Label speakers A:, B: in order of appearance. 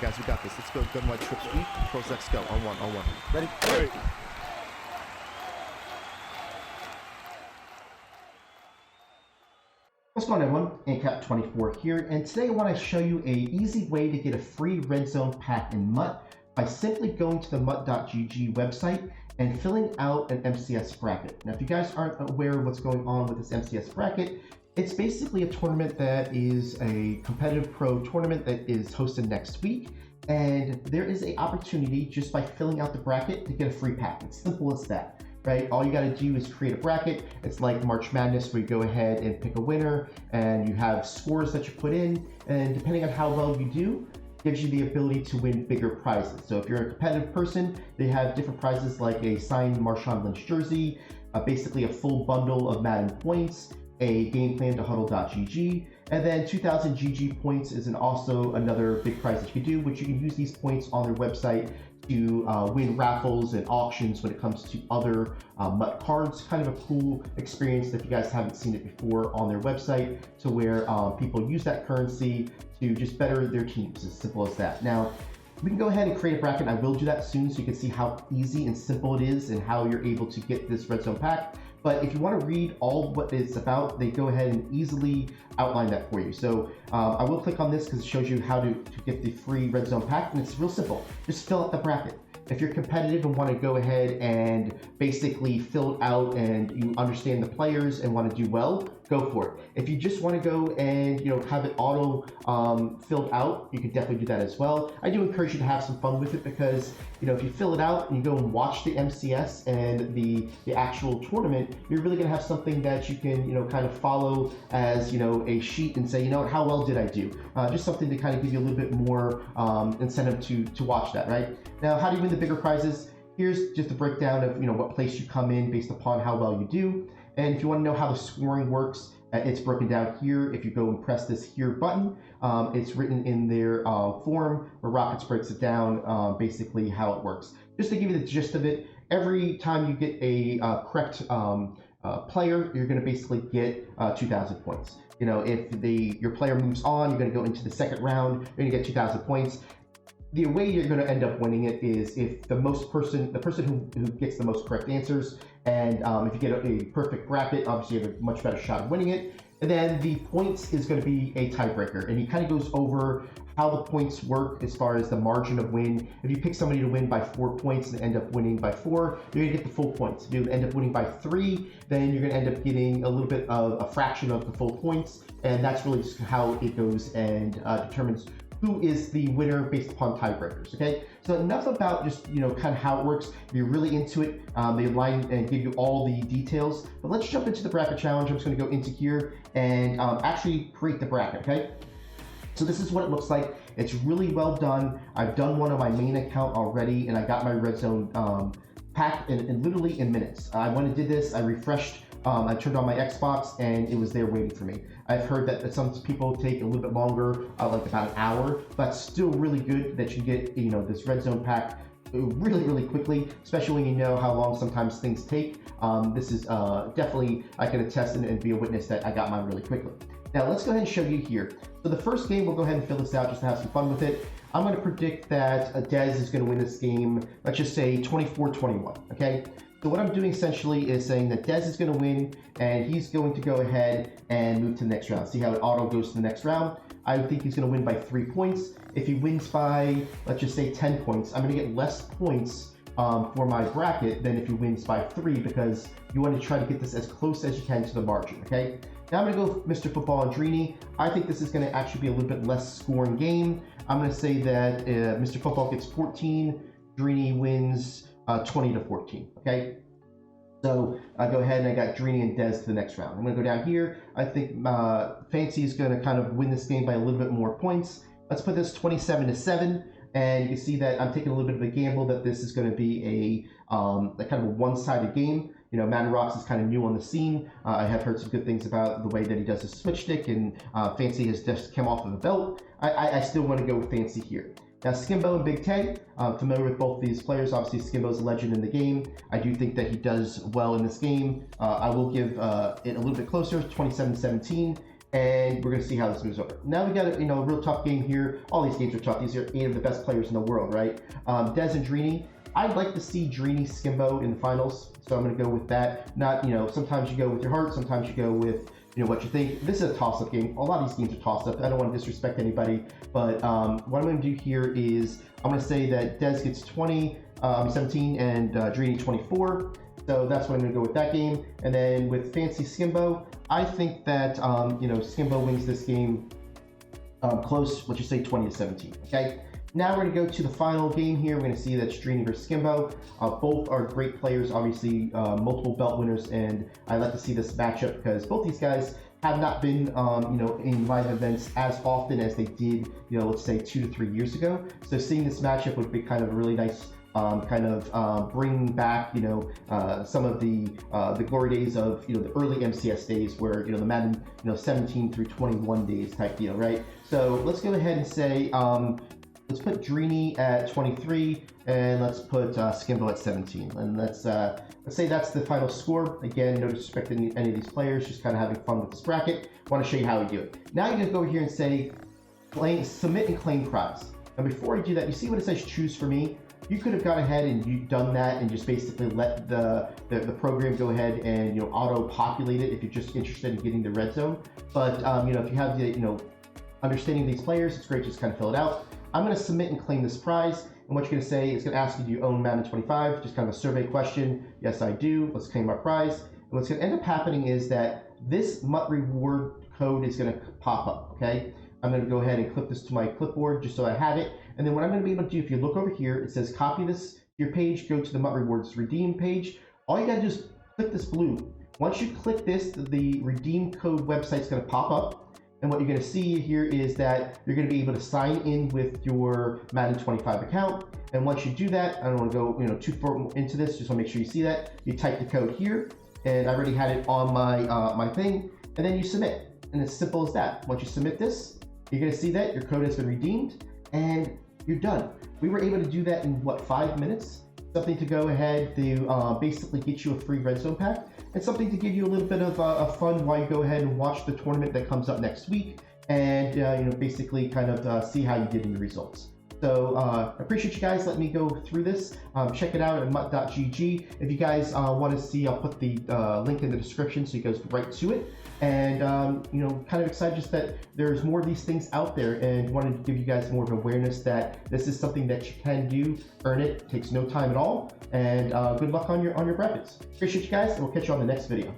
A: guys, we got this. Let's go. Gun white trip sweep. Pros X go. On one. Ready?
B: Ready.
C: What's going on, everyone? ANCAP24 here, and today I want to show you an easy way to get a free red zone pack in MUT by simply going to the MUT.GG website and filling out an MCS bracket. Now, if you guys aren't aware of what's going on with this MCS bracket, it's basically a tournament that is a competitive pro tournament that is hosted next week, and there is an opportunity just by filling out the bracket to get a free pack. It's simple as that. Right? All you got to do is create a bracket. It's like March Madness, where you go ahead and pick a winner and you have scores that you put in, and depending on how well you do, gives you the ability to win bigger prizes. So if you're a competitive person, they have different prizes like a signed Marshawn Lynch jersey, basically a full bundle of Madden points, a game plan to HuddleGG, and then 2,000 GG points is also another big prize that you can do, which you can use these points on their website to win raffles and auctions when it comes to other MUT cards. Kind of a cool experience if you guys haven't seen it before on their website, to where people use that currency to just better their teams. As simple as that. Now, we can go ahead and create a bracket. I will do that soon so you can see how easy and simple it is and how you're able to get this red zone pack. But if you want to read all what it's about, they go ahead and easily outline that for you. So I will click on this because it shows you how to get the free red zone pack, and it's real simple. Just fill out the bracket. If you're competitive and want to go ahead and basically fill it out and you understand the players and want to do well, go for it. If you just want to go and have it auto filled out, you can definitely do that as well. I do encourage you to have some fun with it, because if you fill it out and you go and watch the MCS and the actual tournament, you're really going to have something that you can kind of follow as a sheet and say, how well did I do? Just something to kind of give you a little bit more incentive to watch that, right? Now, how do you win the bigger prizes? Here's just a breakdown of what place you come in based upon how well you do. And if you want to know how the scoring works, it's broken down here. If you go and press this here button, it's written in their form where Rockets breaks it down, basically how it works. Just to give you the gist of it, every time you get a correct player, you're going to basically get 2,000 points. If your player moves on, you're going to go into the second round, you're going to get 2,000 points. The way you're going to end up winning it is if the person who gets the most correct answers, and if you get a perfect bracket, obviously you have a much better shot of winning it. And then the points is going to be a tiebreaker, and he kind of goes over how the points work as far as the margin of win. If you pick somebody to win by 4 points and end up winning by 4, you're going to get the full points. If you end up winning by 3, then you're going to end up getting a little bit of a fraction of the full points, and that's really just how it goes and determines who is the winner based upon tiebreakers. Okay, so enough about just kind of how it works. If you're really into it, they align and give you all the details. But let's jump into the bracket challenge. I'm just going to go into here and actually create the bracket. Okay, so this is what it looks like. It's really well done. I've done one on my main account already, and I got my red zone pack in literally in minutes. I went and did this. I refreshed. I turned on my Xbox and it was there waiting for me. I've heard that some people take a little bit longer, like about an hour, but still really good that you get this red zone pack really quickly, especially when you know how long sometimes things take. This is definitely, I can attest and be a witness that I got mine really quickly. Now let's go ahead and show you here. So the first game, we'll go ahead and fill this out just to have some fun with it. I'm going to predict that Dez is going to win this game, let's just say 24-21, okay? So what I'm doing essentially is saying that Dez is going to win, and he's going to go ahead and move to the next round. See how it auto goes to the next round? I think he's going to win by 3 points. If he wins by, let's just say 10 points, I'm going to get less points for my bracket than if he wins by 3, because you want to try to get this as close as you can to the margin, okay? Now I'm going to go with Mr. Football and Drini. I think this is going to actually be a little bit less scoring game. I'm going to say that Mr. Football gets 14, Drini wins 20-14, okay? So I go ahead and I got Drini and Dez to the next round. I'm going to go down here. I think Fancy is going to kind of win this game by a little bit more points. Let's put this 27-7, and you can see that I'm taking a little bit of a gamble that this is going to be a kind of a one-sided game. Madden Rocks is kind of new on the scene. I have heard some good things about the way that he does his switch stick, and Fancy has just come off of the belt. I still want to go with Fancy here. Now, Skimbo and Big Tay, I'm familiar with both these players. Obviously, Skimbo's a legend in the game. I do think that he does well in this game. I will give it a little bit closer, 27-17. and we're going to see how this moves over. Now we got a real tough game here. All these games are tough. These are 8 of the best players in the world, right? Dez and Drini. I'd like to see Drini Skimbo in the finals, so I'm going to go with that. Not, sometimes you go with your heart, sometimes you go with what you think. This is a toss-up game. A lot of these games are toss-up. I don't want to disrespect anybody, but what I'm going to do here is I'm going to say that Dez gets 17 and Drini 24. So that's what I'm going to go with that game. And then with Fancy Skimbo, I think that Skimbo wins this game close. Let's just say 20-17. Okay. Now we're going to go to the final game here. We're going to see that Drini versus Skimbo. Both are great players, obviously multiple belt winners, and I like to see this matchup because both these guys have not been, in live events as often as they did, let's say 2 to 3 years ago. So seeing this matchup would be kind of a really nice, bring back, some of the glory days of, the early MCS days where, the Madden, 17 through 21 days type deal, right? So let's go ahead and say, let's put Drini at 23, and let's put Skimbo at 17. And let's say that's the final score. Again, no disrespect to any of these players, just kind of having fun with this bracket. Want to show you how we do it. Now you're going to go over here and say, submit and claim prize. And before I do that, you see what it says choose for me? You could have gone ahead and you've done that and just basically let the program go ahead and auto-populate it if you're just interested in getting the red zone. But if you have the understanding these players, it's great to just kind of fill it out. I'm going to submit and claim this prize, and what you're going to say is going to ask you, do you own Madden 25? Just kind of a survey question. Yes, I do. Let's claim our prize. And what's going to end up happening is that this MUT reward code is going to pop up, okay? I'm going to go ahead and clip this to my clipboard just so I have it. And then what I'm going to be able to do, if you look over here, it says copy this to your page, go to the MUT rewards redeem page. All you got to do is click this blue. Once you click this, the redeem code website is going to pop up. And what you're going to see here is that you're going to be able to sign in with your Madden 25 account. And once you do that, I don't want to go too far into this, just want to make sure you see that. You type the code here, and I already had it on my my thing, and then you submit. And it's simple as that. Once you submit this, you're going to see that your code has been redeemed, and you're done. We were able to do that in, 5 minutes? Something to go ahead to basically get you a free red zone pack, and something to give you a little bit of fun while you go ahead and watch the tournament that comes up next week, and basically kind of see how you did in the results. So I appreciate you guys letting me go through this. Check it out at MUT.GG. If you guys want to see, I'll put the link in the description so you guys right to it. And kind of excited just that there's more of these things out there, and wanted to give you guys more of awareness that this is something that you can do, earn it, takes no time at all. And good luck on your brackets. Appreciate you guys, and we'll catch you on the next video.